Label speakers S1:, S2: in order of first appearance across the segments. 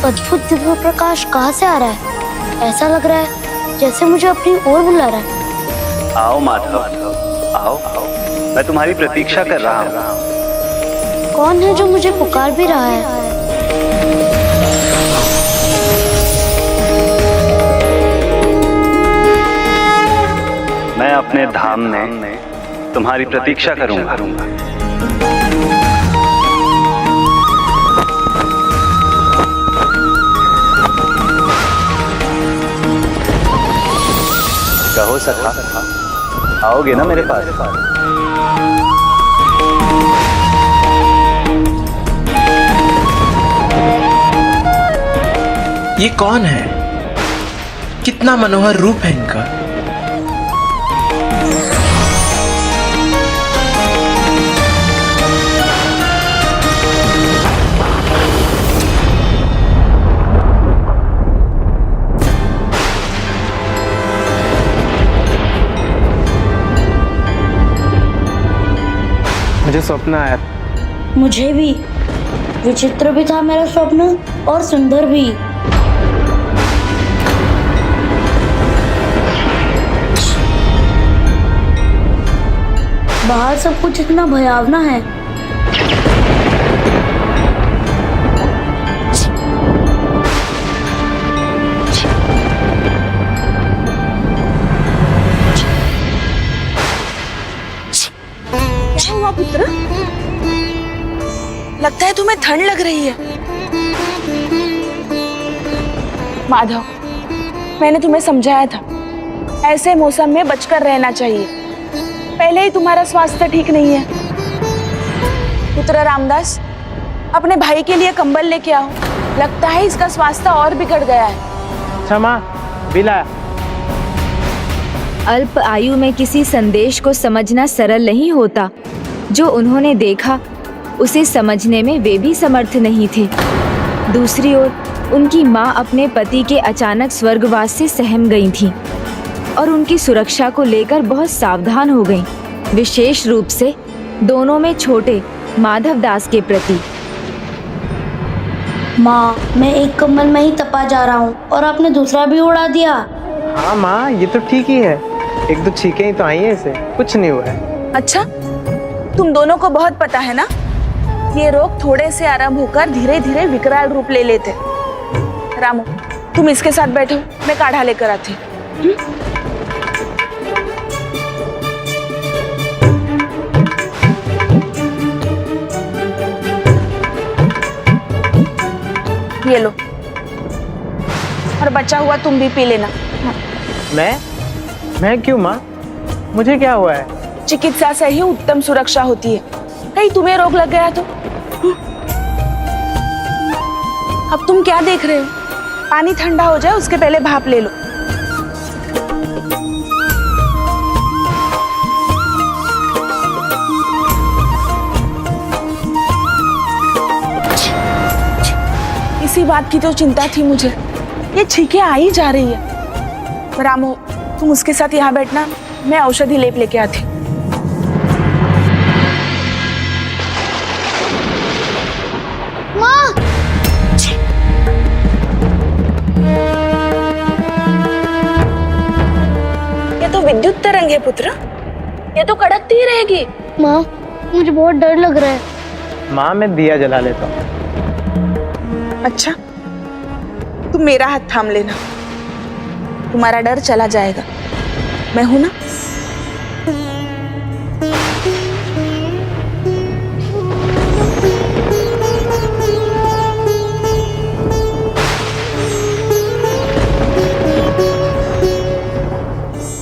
S1: अद्भुत दिव्य प्रकाश कहाँ से आ रहा है? ऐसा लग रहा है जैसे मुझे अपनी ओर बुला रहा है।
S2: आओ माधव, आओ, मैं तुम्हारी प्रतीक्षा कर रहा हूँ।
S1: कौन है जो मुझे पुकार भी रहा है?
S2: मैं अपने धाम में तुम्हारी प्रतीक्षा करूंगा। कहो सखा, आओगे ना मेरे पास?
S3: ये कौन है? कितना मनोहर रूप है इनका।
S4: मुझे स्वप्न आया।
S1: मुझे भी। विचित्र भी था मेरा स्वप्न और सुंदर भी। बाहर सब कुछ इतना भयावना है।
S5: क्या हुआ पुत्र? लगता है तुम्हें ठंड लग रही है। माधव, मैंने तुम्हें समझाया था, ऐसे मौसम में बचकर रहना चाहिए। पहले ही तुम्हारा स्वास्थ्य ठीक नहीं है। पुत्र रामदास, अपने भाई के लिए कंबल लेके आओ। लगता है इसका स्वास्थ्य और बिगड़ गया है।
S4: क्षमा, बिला।
S6: अल्प आयु में किसी संदेश को समझना सरल नहीं होता। जो उन्होंने देखा उसे समझने में वे भी समर्थ नहीं थे। दूसरी ओर उनकी माँ अपने पति के अचानक स्वर्गवास से सहम गई थीं और उनकी सुरक्षा को लेकर बहुत सावधान हो गईं, विशेष रूप से दोनों में छोटे माधव दास के प्रति।
S1: माँ, मैं एक कंबल में ही तपा जा रहा हूँ और आपने दूसरा भी उड़ा दिया।
S4: हाँ माँ, ये तो ठीक ही है। एक दो छींकें ही तो आई हैं, इसे कुछ नहीं हुआ है।
S5: अच्छा, तुम दोनों को बहुत पता है ना, ये रोग थोड़े से आराम होकर धीरे धीरे विकराल रूप ले लेते। रामू, तुम इसके साथ बैठो, मैं काढ़ा लेकर आती हूँ। ये लो, और बचा हुआ तुम भी पी लेना।
S4: मैं क्यों माँ? मुझे क्या हुआ है?
S5: चिकित्सा से ही उत्तम सुरक्षा होती है। कहीं तुम्हें रोग लग गया तो? अब तुम क्या देख रहे हो? पानी ठंडा हो जाए उसके पहले भाप ले लो। इसी बात की तो चिंता थी मुझे। ये छींकें आ ही जा रही है। रामू, तुम उसके साथ यहाँ बैठना, मैं औषधि लेप लेके आती।
S1: माँ!
S5: ये तो विद्युत तरंग है पुत्र, ये तो कड़कती ही रहेगी।
S1: माँ, मुझे बहुत डर लग रहा है।
S4: माँ, मैं दिया जला लेता हूँ।
S5: अच्छा, तुम मेरा हाथ थाम लेना, तुम्हारा डर चला जाएगा। मैं हूं ना।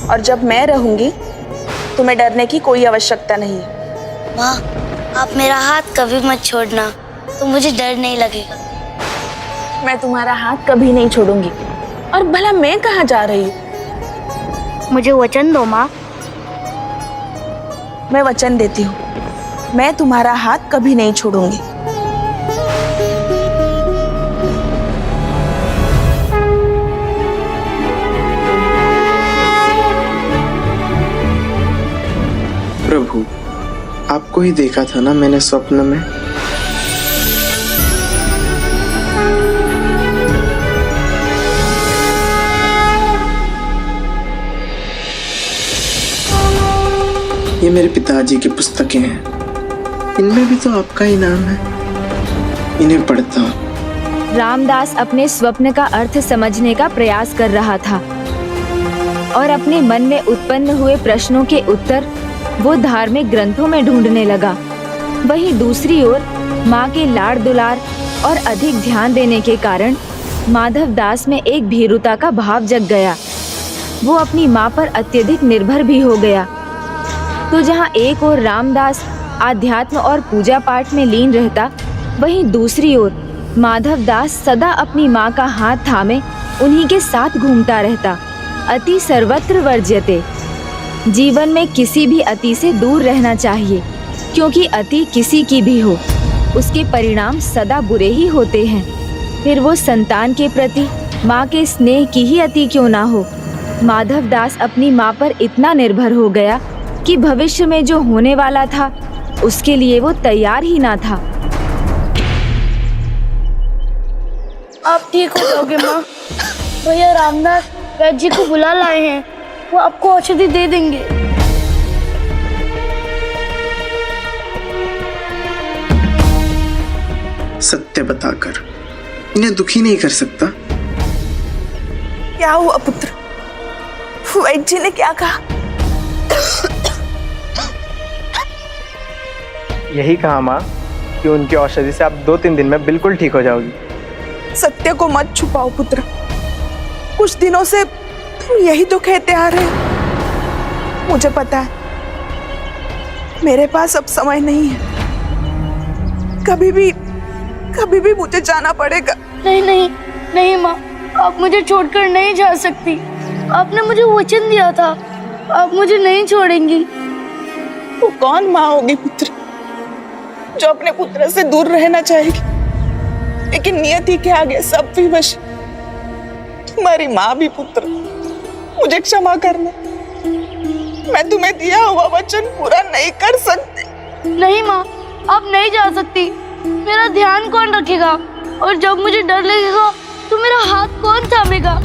S5: और जब मैं रहूंगी तुम्हें डरने की कोई आवश्यकता नहीं है।
S1: माँ, आप मेरा हाथ कभी मत छोड़ना, तो मुझे डर नहीं लगेगा।
S5: मैं तुम्हारा हाथ कभी नहीं छोड़ूंगी। और भला मैं कहाँ जा रही हूँ?
S1: मुझे वचन दो माँ।
S5: मैं वचन देती हूँ, मैं तुम्हारा हाथ कभी नहीं छोड़ूंगी।
S3: प्रभु, आपको ही देखा था ना मैंने स्वप्न में। मेरे पिताजी की पुस्तकें हैं, इनमें भी तो आपका ही नाम है। इन्हें पढ़ता हूँ।
S6: रामदास अपने स्वप्न का अर्थ समझने का प्रयास कर रहा था और अपने मन में उत्पन्न हुए प्रश्नों के उत्तर वो धार्मिक ग्रंथों में ढूंढने लगा। वहीं दूसरी ओर माँ के लाड़ दुलार और अधिक ध्यान देने के कारण माधव दास में एक भीरुता का भाव जग गया। वो अपनी माँ पर अत्यधिक निर्भर भी हो गया। तो जहाँ एक ओर रामदास आध्यात्म और पूजा पाठ में लीन रहता, वहीं दूसरी ओर माधव दास सदा अपनी माँ का हाथ थामे उन्हीं के साथ घूमता रहता। अति सर्वत्र वर्ज्यते। जीवन में किसी भी अति से दूर रहना चाहिए, क्योंकि अति किसी की भी हो, उसके परिणाम सदा बुरे ही होते हैं। फिर वो संतान के प्रति माँ के स्नेह की ही अति क्यों ना हो। माधव दास अपनी माँ पर इतना निर्भर हो गया कि भविष्य में जो होने वाला था उसके लिए वो तैयार ही ना था।
S1: आप ठीक हो जाओगे माँ। भैया रामदास वैद्य जी को बुला लाए हैं, वो आपको औषधि दे देंगे।
S3: सत्य बताकर इन्हें दुखी नहीं कर सकता।
S5: क्या हुआ पुत्र? वैद्य जी ने क्या कहा?
S4: यही कहा माँ कि उनकी औषधि से आप 2-3 दिन में बिल्कुल ठीक हो जाओगी।
S5: सत्य को मत छुपाओ पुत्र। कुछ दिनों से तुम यही तो कहते आ रहे हो। मुझे पता है मेरे पास अब समय नहीं है। कभी भी मुझे जाना पड़ेगा।
S1: नहीं नहीं नहीं माँ, आप मुझे छोड़कर नहीं जा सकती। आपने मुझे वचन दिया था, आप मुझे नहीं छोड़ेंगी।
S5: वो कौन माँ होगी पुत्र जो अपने पुत्र से दूर रहना चाहेगी, लेकिन नियति के आगे सब विवश। तुम्हारी माँ भी पुत्र, मुझे क्षमा करना। मैं तुम्हें दिया हुआ वचन पूरा नहीं कर सकती।
S1: नहीं माँ, आप नहीं जा सकती। मेरा ध्यान कौन रखेगा? और जब मुझे डर लगेगा तो मेरा हाथ कौन थामेगा?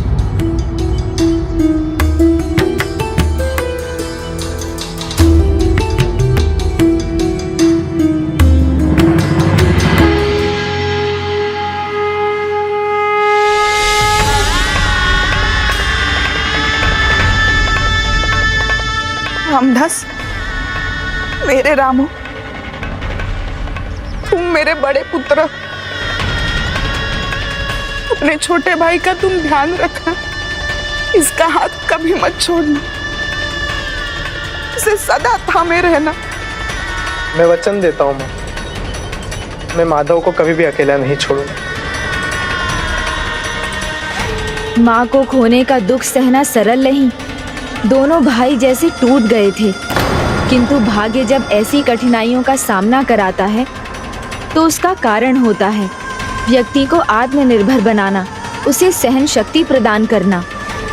S5: रामदास, मेरे रामू, तुम मेरे बड़े पुत्र, अपने छोटे भाई का तुम ध्यान रखना। इसका हाथ कभी मत छोड़ना, उसे सदा थामे रहना।
S4: मैं वचन देता हूँ माँ, मैं माधव को कभी भी अकेला नहीं छोड़ूंगा।
S6: माँ को खोने का दुख सहना सरल नहीं। दोनों भाई जैसे टूट गए थे, किंतु भाग्य जब ऐसी कठिनाइयों का सामना कराता है तो उसका कारण होता है व्यक्ति को आत्मनिर्भर बनाना, उसे सहन शक्ति प्रदान करना।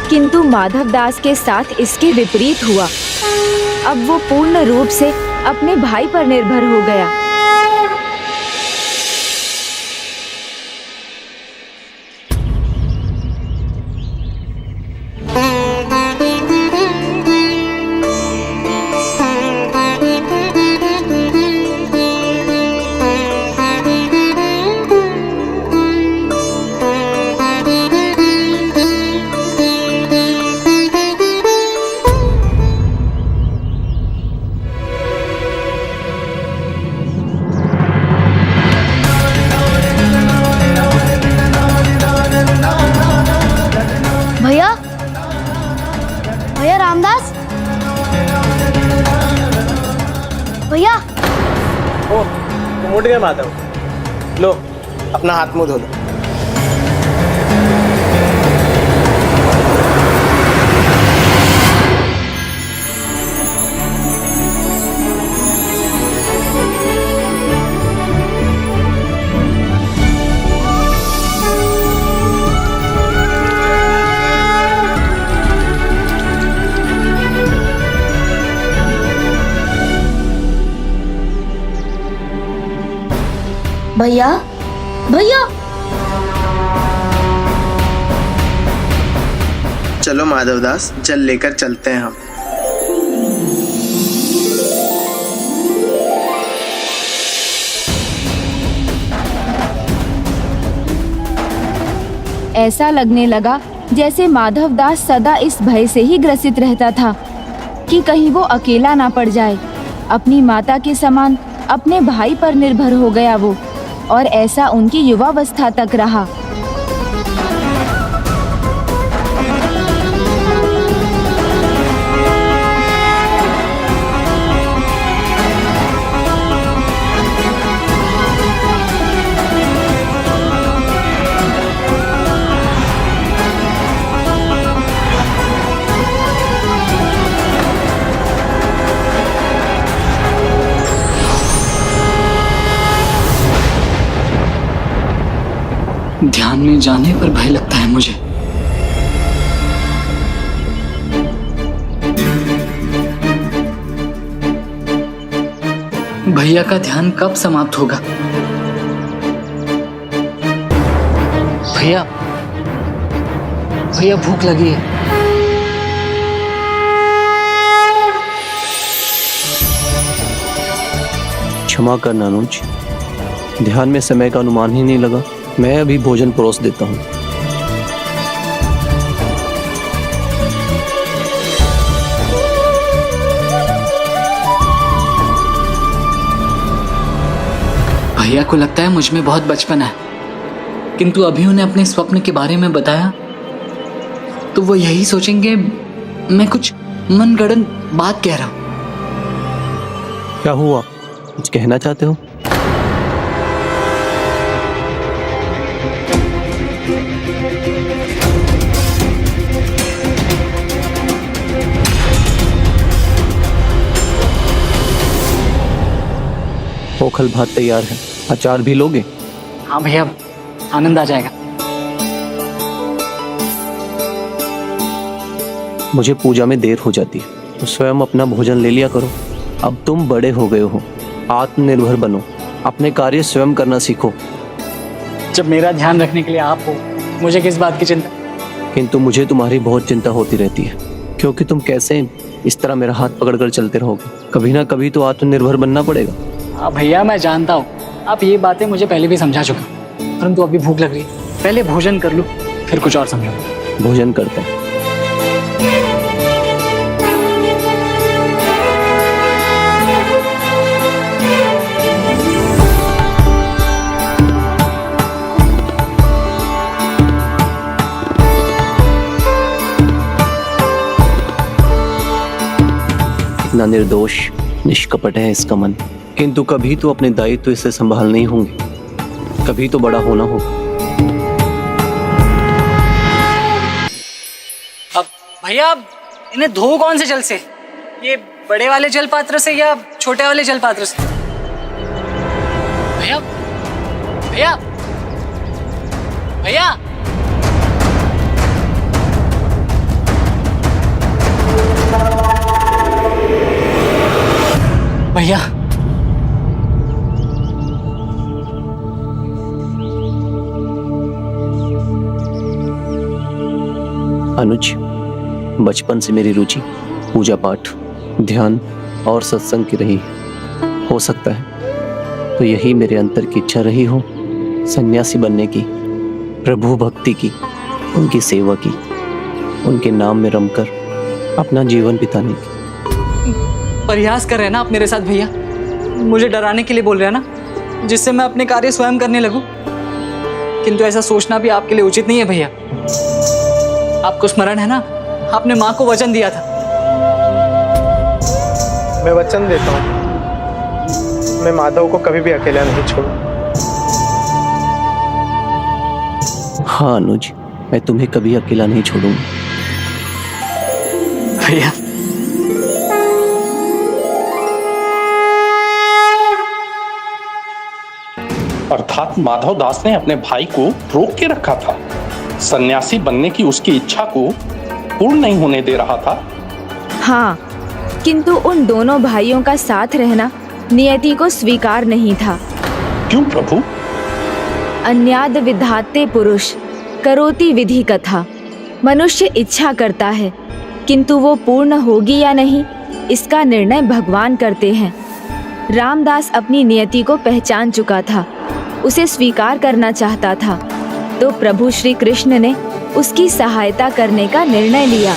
S6: किंतु माधव दास के साथ इसके विपरीत हुआ। अब वो पूर्ण रूप से अपने भाई पर निर्भर हो गया।
S1: भैया, भैया रामदास, भैया।
S4: ओ, तुम उठ गए माधव। लो, अपना हाथ मुंह धो लो।
S1: भैया, भैया।
S3: चलो माधवदास, जल लेकर चलते हैं हम।
S6: ऐसा लगने लगा जैसे माधव दास सदा इस भय से ही ग्रसित रहता था कि कहीं वो अकेला ना पड़ जाए। अपनी माता के समान अपने भाई पर निर्भर हो गया वो, और ऐसा उनकी युवावस्था तक रहा।
S3: ध्यान में जाने पर भय लगता है मुझे। भैया का ध्यान कब समाप्त होगा? भैया, भैया भूख लगी है।
S7: क्षमा करना अनुज, ध्यान में समय का अनुमान ही नहीं लगा। मैं अभी भोजन परोस देता हूँ।
S3: भैया को लगता है मुझ में बहुत बचपन है, किंतु अभी उन्हें अपने स्वप्न के बारे में बताया तो वो यही सोचेंगे मैं कुछ मनगढ़ंत बात कह रहा हूं।
S7: क्या हुआ, कुछ कहना चाहते हो? ओखल भात तैयार है, अचार भी लोगे?
S3: हाँ भैया, आनंद आ जाएगा।
S7: मुझे पूजा में देर हो जाती है, तो स्वयं अपना भोजन ले लिया करो। अब तुम बड़े हो गए हो, आत्मनिर्भर बनो, अपने कार्य स्वयं करना सीखो।
S3: जब मेरा ध्यान रखने के लिए आप हो, मुझे किस बात की चिंता?
S7: किंतु मुझे तुम्हारी बहुत चिंता होती रहती है, क्योंकि तुम कैसे इस तरह मेरा हाथ पकड़कर चलते रहोगे। कभी ना कभी तो आत्मनिर्भर बनना पड़ेगा।
S3: हाँ भैया, मैं जानता हूँ, आप ये बातें मुझे पहले भी समझा चुका, परंतु अभी भूख लग रही है। पहले भोजन कर लूँ, फिर कुछ और समझो।
S7: भोजन करते हैं। इतना निर्दोष निष्कपट है इसका मन, किंतु कभी तो अपने दायित्व इसे संभाल नहीं होंगे, कभी तो बड़ा होना होगा।
S3: अब भैया, इन्हें धो कौन से जल से? ये बड़े वाले जल पात्र से या छोटे वाले जल पात्र से? भैया, भैया, भैया, भैया,
S7: अनुज, बचपन से मेरी रुचि पूजा पाठ, ध्यान और सत्संग की रही है। हो सकता है तो यही मेरे अंतर की इच्छा रही हो, सन्यासी बनने की, प्रभु भक्ति की, उनकी सेवा की, उनके नाम में रमकर अपना जीवन बिताने की।
S3: प्रयास कर रहे हैं ना आप मेरे साथ भैया? मुझे डराने के लिए बोल रहे हैं ना, जिससे मैं अपने कार्य स्वयं करने लगूं? किंतु ऐसा सोचना भी आपके लिए उचित नहीं है भैया। आपको स्मरण है ना, आपने माँ को वचन दिया था।
S4: मैं वचन देता हूँ, मैं माधव को कभी भी अकेला नहीं छोड़ूं।
S7: हाँ अनुज, मैं तुम्हें कभी अकेला नहीं छोड़ूंगा।
S3: भैया,
S8: अर्थात माधव दास ने अपने भाई को रोक के रखा था, सन्यासी बनने की उसकी इच्छा को पूर्ण नहीं होने दे रहा था।
S6: हाँ, किंतु उन दोनों भाइयों का साथ रहना नियति को स्वीकार नहीं था।
S8: क्यों प्रभु?
S6: अन्याद विधाते पुरुष करोति विधि कथा। मनुष्य इच्छा करता है, किंतु वो पूर्ण होगी या नहीं, इसका निर्णय भगवान करते हैं। रामदास अपनी नियति को पहचान चुका था, उसे स्वीकार करना चाहता था, तो प्रभु श्री कृष्ण ने उसकी सहायता करने का निर्णय लिया।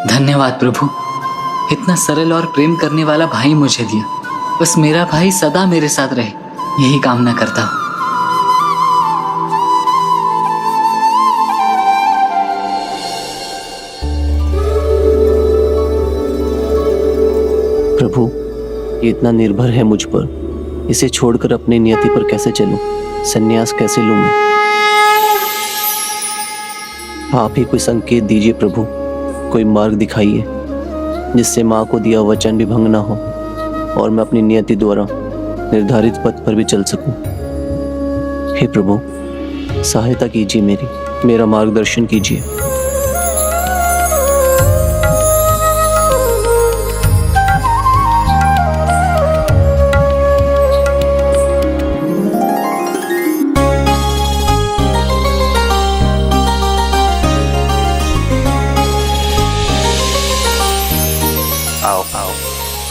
S3: धन्यवाद प्रभु, इतना सरल और प्रेम करने वाला भाई मुझे दिया। बस मेरा भाई सदा मेरे साथ रहे, यही कामना करता हूँ।
S7: प्रभु, ये इतना निर्भर है मुझ पर, इसे छोड़कर अपनी नियति पर कैसे चलूं? संन्यास कैसे लूं मैं? आप ही कोई संकेत दीजिए प्रभु, कोई मार्ग दिखाइए जिससे माँ को दिया वचन भी भंग ना हो और मैं अपनी नियति द्वारा निर्धारित पथ पर भी चल सकूं। हे प्रभु, सहायता कीजिए मेरा मार्गदर्शन कीजिए।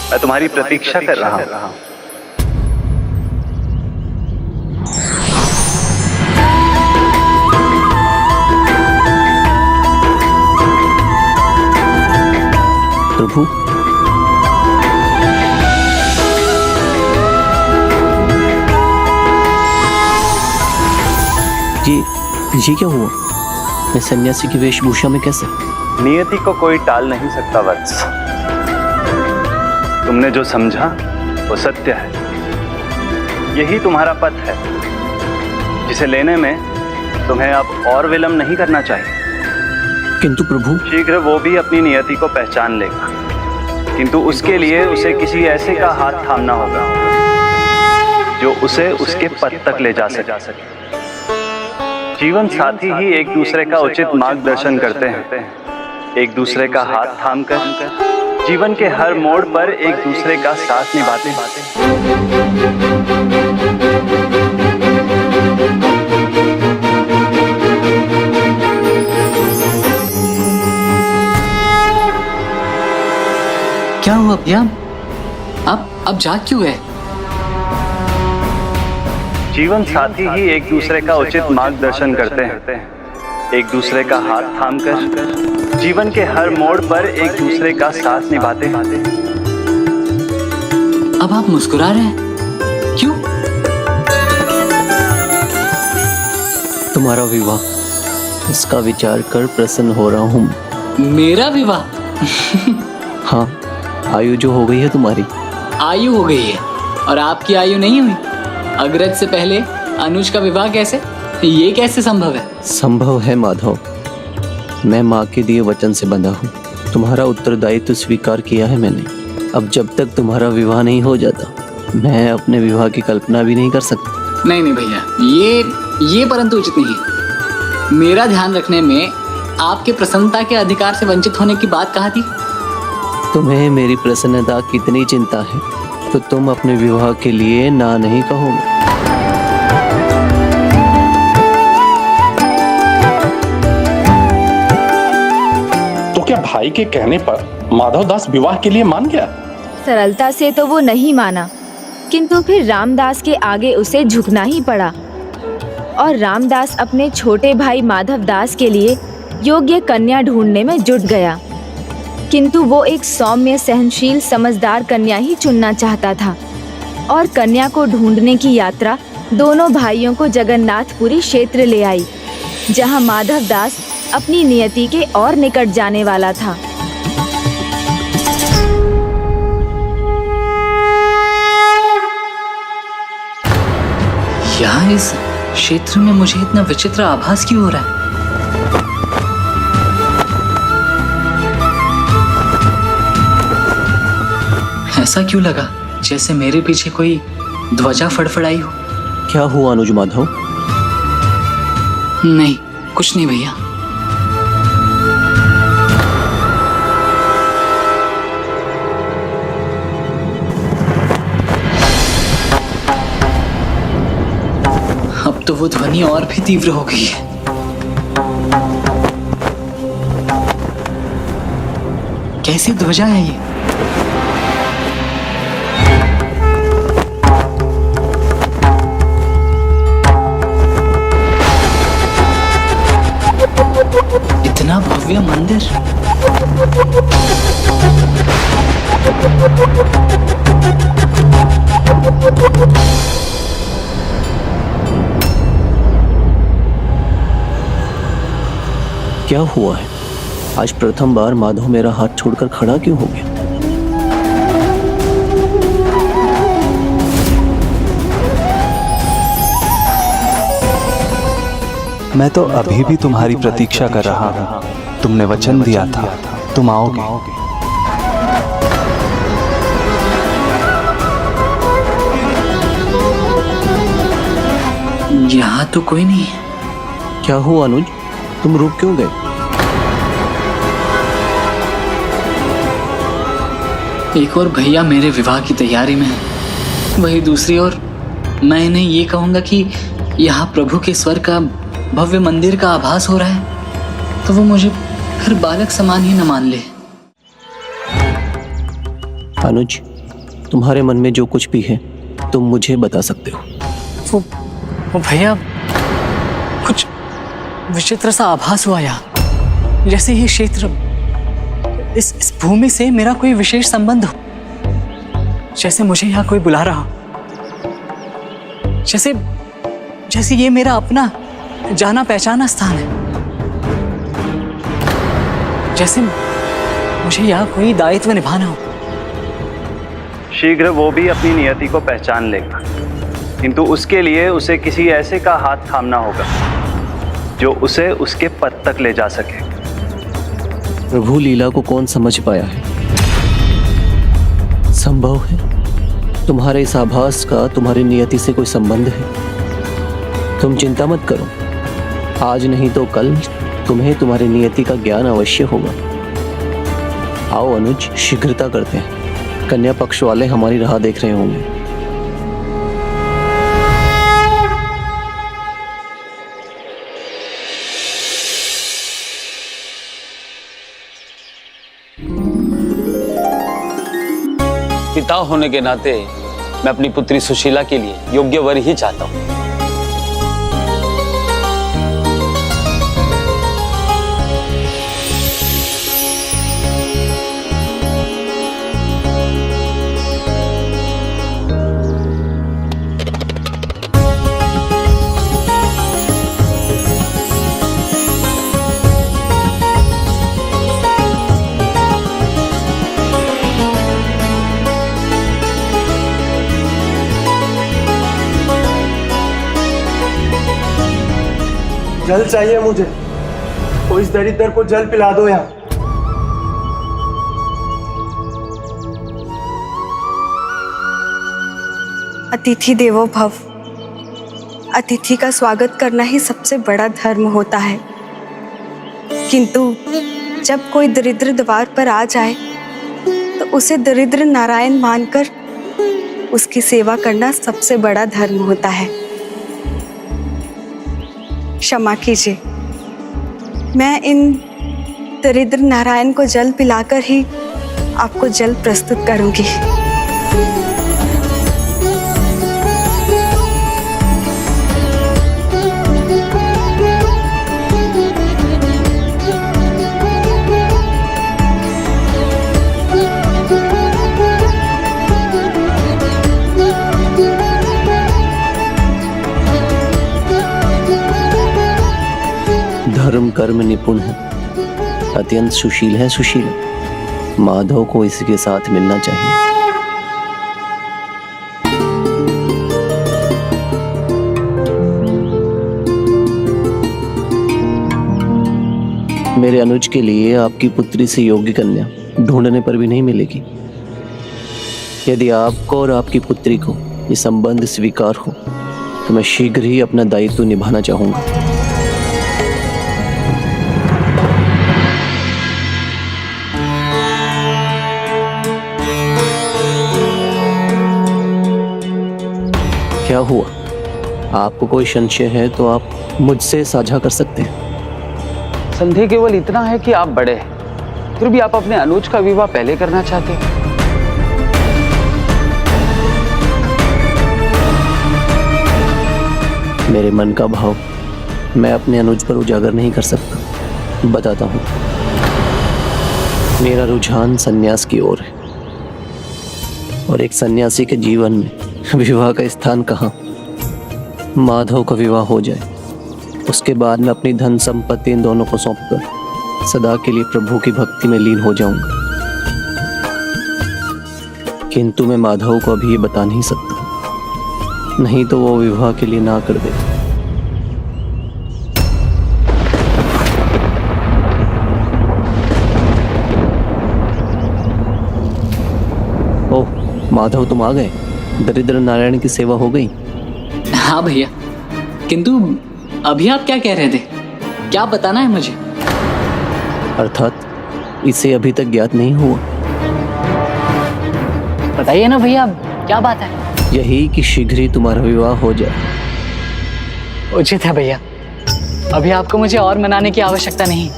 S2: मैं तुम्हारी प्रतीक्षा कर रहा हूँ।
S7: प्रभु, ये क्या हुआ? मैं सन्यासी की वेशभूषा में कैसे?
S2: नियति को कोई टाल नहीं सकता वत्स। तुमने जो समझा वो सत्य है। यही तुम्हारा पथ है, जिसे लेने में तुम्हें अब और विलंब नहीं करना चाहिए।
S7: किंतु प्रभु,
S2: शीघ्र वो भी अपनी नियति को पहचान लेगा, किंतु उसके लिए उसे किसी ऐसे का हाथ थामना होगा जो उसे उसके पथ तक ले जा सके। जीवन साथी ही एक दूसरे का उचित मार्गदर्शन करते हैं। एक दूसरे का हाथ थामकर जीवन के हर मोड़ पर एक दूसरे का साथ निभाते हैं।
S3: क्या हुआ भैया? अब जाग क्यों गए?
S2: जीवन साथी ही एक दूसरे का उचित मार्गदर्शन करते हैं। एक दूसरे का हाथ थामकर जीवन के हर मोड़ पर एक दूसरे का साथ निभाते हैं।
S3: अब आप मुस्कुरा रहे हैं, क्यों?
S7: तुम्हारा विवाह, इसका विचार कर प्रसन्न हो रहा हूँ।
S3: मेरा विवाह?
S7: हाँ, आयु जो हो गई है तुम्हारी।
S3: आयु हो गई है और आपकी आयु नहीं हुई? अग्रज से पहले अनुज का विवाह कैसे? ये कैसे संभव है?
S7: संभव है माधव, मैं माँ के दिए वचन से बंधा हूँ। तुम्हारा उत्तरदायित्व स्वीकार किया है मैंने। अब जब तक तुम्हारा विवाह नहीं हो जाता, मैं अपने विवाह की कल्पना भी नहीं कर सकता।
S3: नहीं भैया, ये परंतु उचित नहीं है। मेरा ध्यान रखने में आपके प्रसन्नता के अधिकार से वंचित होने की बात कहा थी?
S7: तुम्हें मेरी प्रसन्नता कितनी चिंता है तो तुम अपने विवाह के लिए ना नहीं कहोगे।
S8: तो क्या भाई के कहने पर माधव दास विवाह के लिए मान गया?
S6: सरलता से तो वो नहीं माना, किंतु फिर रामदास के आगे उसे झुकना ही पड़ा और रामदास अपने छोटे भाई माधव दास के लिए योग्य कन्या ढूंढने में जुट गया। किंतु वो एक सौम्य, सहनशील, समझदार कन्या ही चुनना चाहता था और कन्या को ढूंढने की यात्रा दोनों भाइयों को जगन्नाथपुरी क्षेत्र ले आई, जहां माधव दास अपनी नियति के और निकट जाने वाला था।
S3: यहाँ इस क्षेत्र में मुझे इतना विचित्र आभास क्यों हो रहा है? ऐसा क्यों लगा जैसे मेरे पीछे कोई ध्वजा फड़फड़ाई हो?
S7: क्या हुआ अनुज माधव?
S3: नहीं, कुछ नहीं भैया। अब तो वो ध्वनि और भी तीव्र हो गई है। कैसी ध्वजा है ये? इतना भव्य मंदिर।
S7: क्या हुआ है? आज प्रथम बार माधव मेरा हाथ छोड़कर खड़ा क्यों हो गया?
S9: मैं तो अभी भी तुम्हारी प्रतीक्षा कर रहा हूँ। तुमने वचन दिया था तुम आओगे।
S3: यहाँ तो कोई नहीं है।
S7: क्या हुआ अनुज, तुम रुक क्यों गए?
S3: एक और भैया मेरे विवाह की तैयारी में है, वही दूसरी ओर मैं इन्हें ये कहूँगा कि यहाँ प्रभु के स्वर का भव्य मंदिर का आभास हो रहा है, तो वो मुझे फिर बालक समान ही न मान ले।
S7: अनुज, तुम्हारे मन में जो कुछ भी है तुम मुझे बता सकते हो।
S3: वो भैया कुछ विचित्र सा आभास हुआ यहाँ, जैसे ये क्षेत्र इस भूमि से मेरा कोई विशेष संबंध हो, जैसे मुझे यहाँ कोई बुला रहा हो, जैसे ये मेरा अपना जाना पहचाना स्थान है, जैसे मुझे यहाँ कोई दायित्व निभाना हो।
S2: शीघ्र वो भी अपनी नियति को पहचान लेगा, किंतु उसके लिए उसे किसी ऐसे का हाथ थामना होगा जो उसे उसके पद तक ले जा सके।
S7: प्रभु लीला को कौन समझ पाया है? संभव है तुम्हारे इस आभास का तुम्हारी नियति से कोई संबंध है। तुम चिंता मत करो, आज नहीं तो कल तुम्हें तुम्हारी नियति का ज्ञान अवश्य होगा। आओ अनुज, शीघ्रता करते हैं, कन्या पक्ष वाले हमारी राह देख रहे होंगे।
S10: पिता होने के नाते मैं अपनी पुत्री सुशीला के लिए योग्य वर ही चाहता हूँ।
S4: जल चाहिए मुझे, तो इस दरिद्र को जल पिला दो यहाँ।
S11: अतिथि देवो भव। अतिथि का स्वागत करना ही सबसे बड़ा धर्म होता है, किंतु जब कोई दरिद्र द्वार पर आ जाए तो उसे दरिद्र नारायण मानकर उसकी सेवा करना सबसे बड़ा धर्म होता है। क्षमा कीजिए, मैं इन दरिद्र नारायण को जल पिलाकर ही आपको जल प्रस्तुत करूंगी।
S7: धर्म कर्म निपुण है, अत्यंत सुशील है सुशीला। माधव को इसके साथ मिलना चाहिए। मेरे अनुज के लिए आपकी पुत्री से योग्य कन्या ढूंढने पर भी नहीं मिलेगी। यदि आपको और आपकी पुत्री को ये संबंध स्वीकार हो तो मैं शीघ्र ही अपना दायित्व निभाना चाहूंगा। हुआ। आपको कोई संशय है तो आप मुझसे साझा कर सकते हैं।
S10: संदेह केवल इतना है कि आप बड़े हैं, फिर भी आप अपने अनुज का विवाह पहले करना चाहते हैं।
S7: मेरे मन का भाव मैं अपने अनुज पर उजागर नहीं कर सकता। बताता हूँ, मेरा रुझान सन्यास की ओर है, और एक सन्यासी के जीवन में विवाह का स्थान कहाँ। माधव का विवाह हो जाए, उसके बाद मैं अपनी धन संपत्ति इन दोनों को सौंपकर सदा के लिए प्रभु की भक्ति में लीन हो जाऊंगा। किंतु मैं माधव को अभी ये बता नहीं सकता, नहीं तो वो विवाह के लिए ना कर दे। ओह माधव, तुम आ गए। दरिद्र नारायण की सेवा हो गई?
S3: हाँ भैया, किंतु अभी आप क्या कह रहे थे? क्या बताना है मुझे?
S7: अर्थात इसे अभी तक ज्ञात नहीं हुआ।
S3: बताइए ना भैया, क्या बात है?
S7: यही कि शीघ्र ही तुम्हारा विवाह हो जाए।
S3: उचित है भैया, अभी आपको मुझे और मनाने की आवश्यकता नहीं।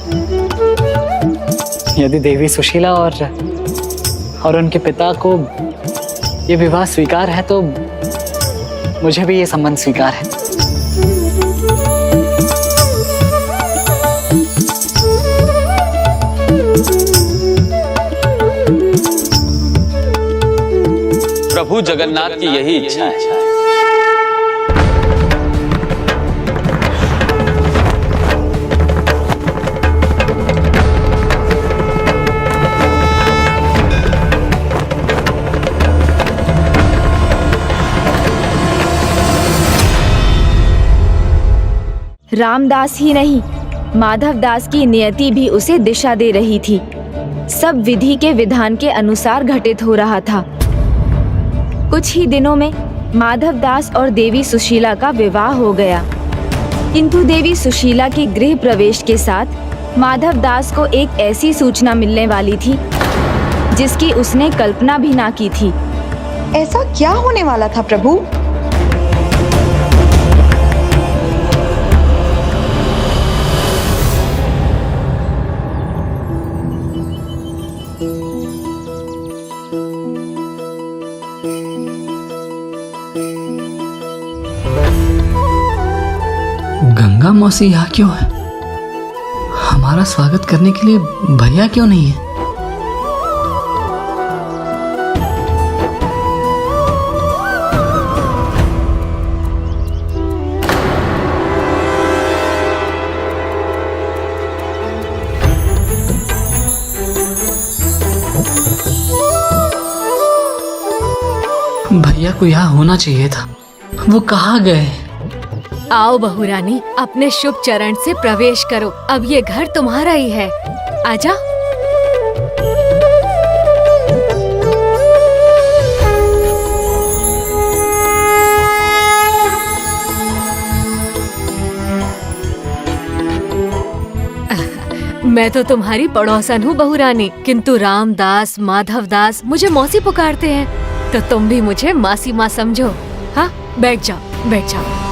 S3: यदि देवी सुशीला और उनके पिता को ये विवाह स्वीकार है तो मुझे भी ये संबंध स्वीकार है।
S10: प्रभु जगन्नाथ की यही इच्छा है।
S6: रामदास ही नहीं, माधवदास की नियति भी उसे दिशा दे रही थी। सब विधि के विधान के अनुसार घटित हो रहा था। कुछ ही दिनों में माधवदास और देवी सुशीला का विवाह हो गया। किंतु देवी सुशीला के गृह प्रवेश के साथ माधवदास को एक ऐसी सूचना मिलने वाली थी जिसकी उसने कल्पना भी ना की थी।
S11: ऐसा क्या होने वाला था प्रभु?
S3: गंगा मौसी यहाँ क्यों है? हमारा स्वागत करने के लिए भैया क्यों नहीं है? भैया को यहाँ होना चाहिए था, वो कहाँ गए?
S12: आओ बहुरानी, अपने शुभ चरण से प्रवेश करो। अब ये घर तुम्हारा ही है। आजा। मैं तो तुम्हारी पड़ोसन हूँ बहुरानी, किंतु रामदास माधवदास मुझे मौसी पुकारते हैं, तो तुम भी मुझे मासी माँ समझो। हाँ, बैठ जाओ, बैठ जाओ।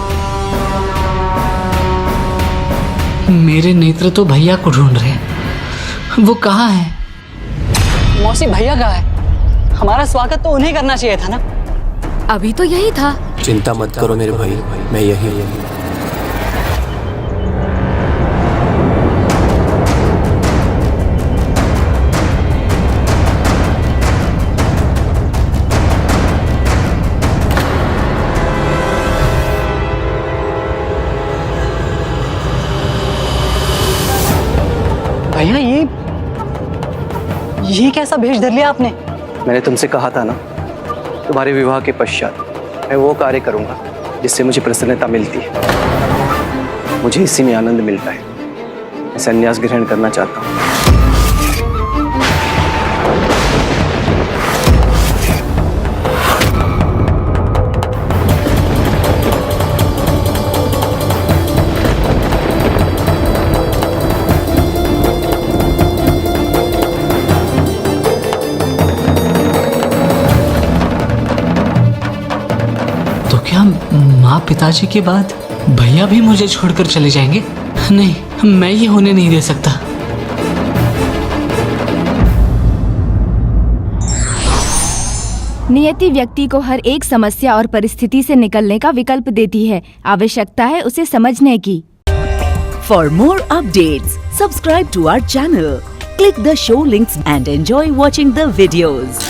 S3: मेरे नेत्र तो भैया को ढूंढ रहे हैं, वो कहाँ है? मौसी, भैया कहाँ है? हमारा स्वागत तो उन्हें करना चाहिए था ना।
S12: अभी तो यही था।
S7: चिंता मत करो मेरे भाई, मैं यही हूँ।
S3: भैया, ये कैसा भेष धर लिया आपने?
S7: मैंने तुमसे कहा था ना, तुम्हारे विवाह के पश्चात मैं वो कार्य करूंगा जिससे मुझे प्रसन्नता मिलती है। मुझे इसी में आनंद मिलता है। मैं संन्यास ग्रहण करना चाहता हूँ।
S3: माँ पिताजी के बाद भैया भी मुझे छोड़कर चले जाएंगे? नहीं, मैं ये होने नहीं दे सकता।
S6: नियति व्यक्ति को हर एक समस्या और परिस्थिति से निकलने का विकल्प देती है। आवश्यकता है उसे समझने की।
S13: For more updates, subscribe to our channel, click the show links and enjoy watching the videos.